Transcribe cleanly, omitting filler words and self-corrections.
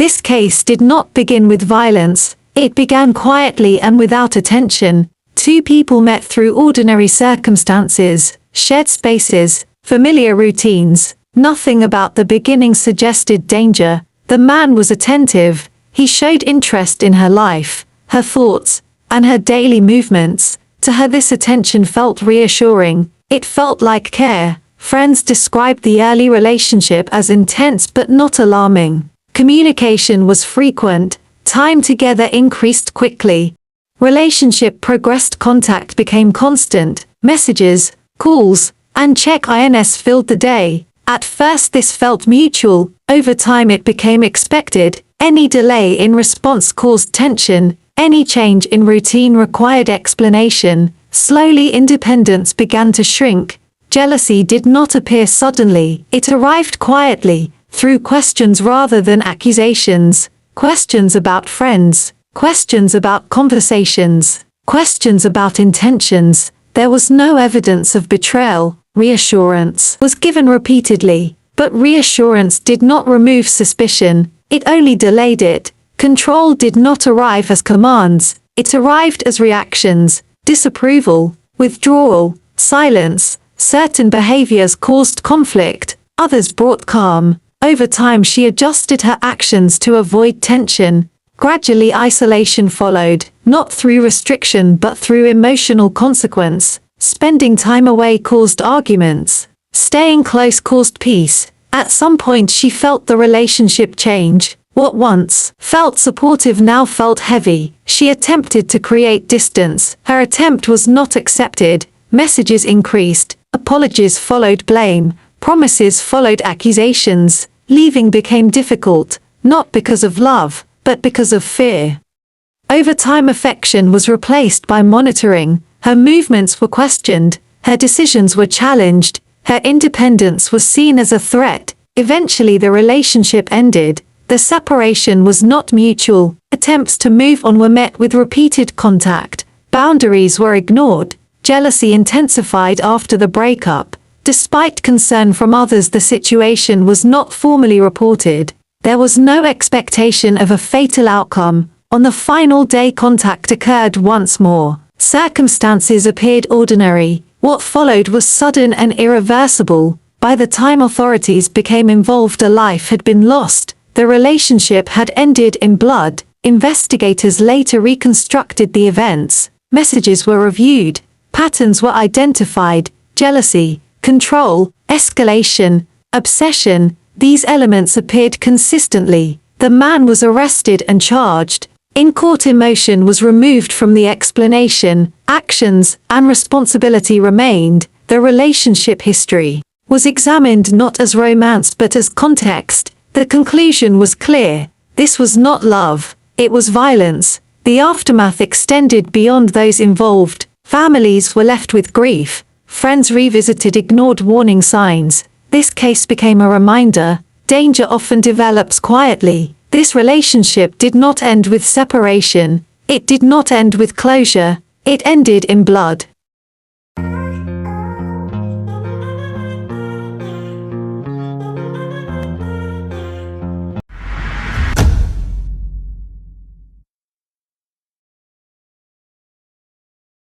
This case did not begin with violence, it began quietly and without attention. Two people met through ordinary circumstances, shared spaces, familiar routines. Nothing about the beginning suggested danger. The man was attentive, he showed interest in her life, her thoughts, and her daily movements. To her this attention felt reassuring, it felt like care. Friends described the early relationship as intense but not alarming. Communication was frequent, time together increased quickly. Relationship progressed, contact became constant, messages, calls, and check-ins filled the day. At first this felt mutual, over time it became expected. Any delay in response caused tension, any change in routine required explanation. Slowly independence began to shrink. Jealousy did not appear suddenly, it arrived quietly, through questions rather than accusations. Questions about friends, questions about conversations, questions about intentions. There was no evidence of betrayal. Reassurance was given repeatedly, but reassurance did not remove suspicion, it only delayed it. Control did not arrive as commands, it arrived as reactions, disapproval, withdrawal, silence. Certain behaviors caused conflict, others brought calm. Over time she adjusted her actions to avoid tension. Gradually isolation followed, not through restriction but through emotional consequence. Spending time away caused arguments. Staying close caused peace. At some point she felt the relationship change. What once felt supportive now felt heavy. She attempted to create distance. Her attempt was not accepted. Messages increased. Apologies followed blame. Promises followed accusations. Leaving became difficult, not because of love, but because of fear. Over time affection was replaced by monitoring. Her movements were questioned, her decisions were challenged, her independence was seen as a threat. Eventually the relationship ended. The separation was not mutual. Attempts to move on were met with repeated contact. Boundaries were ignored. Jealousy intensified after the breakup. Despite concern from others, the situation was not formally reported. There was no expectation of a fatal outcome. On the final day contact occurred once more. Circumstances appeared ordinary. What followed was sudden and irreversible. By the time authorities became involved, a life had been lost. The relationship had ended in blood. Investigators later reconstructed the events. Messages were reviewed. Patterns were identified. Jealousy, control, escalation, obsession. These elements appeared consistently. The man was arrested and charged. In court emotion was removed from the explanation, actions and responsibility remained. The relationship history was examined not as romance but as context. The conclusion was clear. This was not love, it was violence. The aftermath extended beyond those involved. Families were left with grief. Friends revisited ignored warning signs. This case became a reminder. Danger often develops quietly. This relationship did not end with separation. It did not end with closure. It ended in blood.